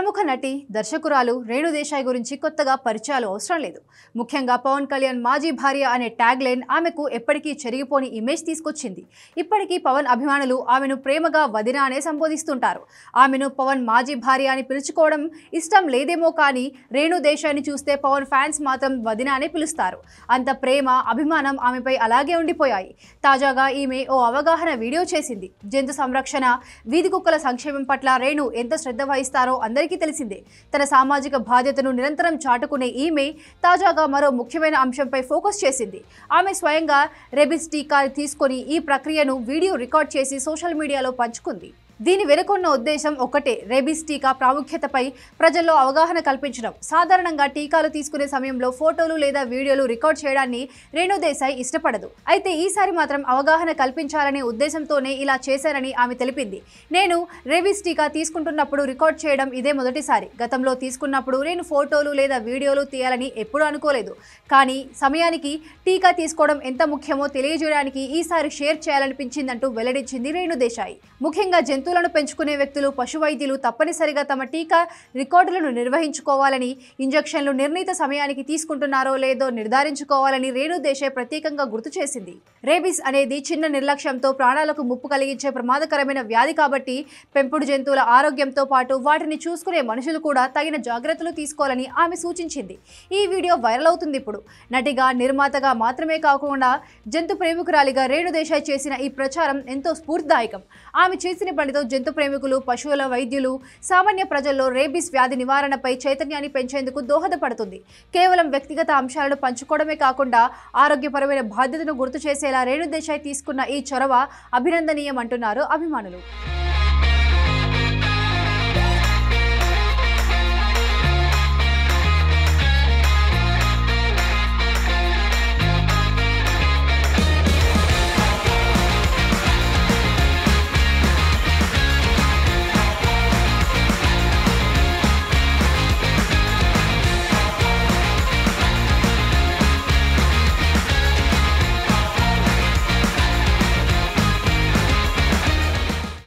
ప్రముఖ నటి దర్శకురాలు రేణు దేశాయ్ గురించి కొత్తగా పరిచయాలు అవసరం లేదు. ముఖ్యంగా పవన్ కళ్యాణ్ మాజీ భార్య అనే ట్యాగ్ లైన్ ఆమెకు ఎప్పటికీ చెరిగిపోని ఇమేజ్ తీసుకొచ్చింది. ఇప్పటికీ పవన్ అభిమానులు ఆమెను ప్రేమగా వదిన అనే సంబోధిస్తుంటారు. ఆమెను పవన్ మాజీ భార్య అని పిలుచుకోవడం ఇష్టం లేదేమో కానీ రేణు దేశాయ్ని చూస్తే పవన్ ఫ్యాన్స్ మాత్రం వదిన అనే పిలుస్తారు. అంత ప్రేమ అభిమానం ఆమెపై అలాగే ఉండిపోయాయి. తాజాగా ఈమె ఓ అవగాహన వీడియో చేసింది. జంతు సంరక్షణ, వీధి కుక్కల సంక్షేమం పట్ల రేణు ఎంత శ్రద్ధ వహిస్తారో అందరికీ తెలిసిందే. తన సామాజిక బాధ్యతను నిరంతరం చాటుకునే ఈమె తాజాగా మరో ముఖ్యమైన అంశంపై ఫోకస్ చేసింది. ఆమె స్వయంగా రేబీస్ టీకా తీసుకొని ఈ ప్రక్రియను వీడియో రికార్డ్ చేసి సోషల్ మీడియాలో పంచుకుంది. దీని వెనుకున్న ఉద్దేశం ఒకటే, రేబీస్ టీకా ప్రాముఖ్యతపై ప్రజల్లో అవగాహన కల్పించడం. సాధారణంగా టీకాలు తీసుకునే సమయంలో ఫోటోలు లేదా వీడియోలు రికార్డ్ చేయడాన్ని రేణు దేశాయ్ ఇష్టపడదు. అయితే ఈసారి మాత్రం అవగాహన కల్పించాలనే ఉద్దేశంతోనే ఇలా చేశారని ఆమె తెలిపింది. నేను రేబీస్ టీకా తీసుకుంటున్నప్పుడు రికార్డ్ చేయడం ఇదే మొదటిసారి. గతంలో తీసుకున్నప్పుడు నేను ఫోటోలు లేదా వీడియోలు తీయాలని ఎప్పుడూ అనుకోలేదు. కానీ సమయానికి టీకా తీసుకోవడం ఎంత ముఖ్యమో తెలియజేయడానికి ఈసారి షేర్ చేయాలనిపించిందంటూ వెల్లడించింది రేణు దేశాయ్. ముఖ్యంగా జంతువులను పెంచుకునే వ్యక్తులు, పశు వైద్యులు తప్పనిసరిగా తమ టీకా రికార్డులను నిర్వహించుకోవాలని, ఇంజెక్షన్లు నిర్ణీత సమయానికి తీసుకుంటున్నారో లేదో నిర్ధారించుకోవాలని రేణు దేశాయ్ ప్రత్యేకంగా గుర్తు చేసింది. రేబీస్ అనేది చిన్న నిర్లక్ష్యంతో ప్రాణాలకు ముప్పు కలిగించే ప్రమాదకరమైన వ్యాధి కాబట్టి పెంపుడు జంతువుల ఆరోగ్యంతో పాటు వాటిని చూసుకునే మనుషులు కూడా తగిన జాగ్రత్తలు తీసుకోవాలని ఆమె సూచించింది. ఈ వీడియో వైరల్ అవుతుంది ఇప్పుడు. నటిగా, నిర్మాతగా మాత్రమే కాకుండా జంతు ప్రేమికురాలిగా రేణు దేశాయ్ చేసిన ఈ ప్రచారం ఎంతో స్ఫూర్తిదాయకం. ఆమె చేసిన పనితో జంతు ప్రేమికులు, పశువుల వైద్యులు, సామాన్య ప్రజల్లో రేబీస్ వ్యాధి నివారణపై చైతన్యాన్ని పెంచేందుకు దోహదపడుతుంది. కేవలం వ్యక్తిగత అంశాలను పంచుకోవడమే కాకుండా ఆరోగ్యపరమైన బాధ్యతను గుర్తు చేసేలా రేణు దేశాయ్ తీసుకున్న ఈ చొరవ అభినందనీయం అంటున్నారు అభిమానులు.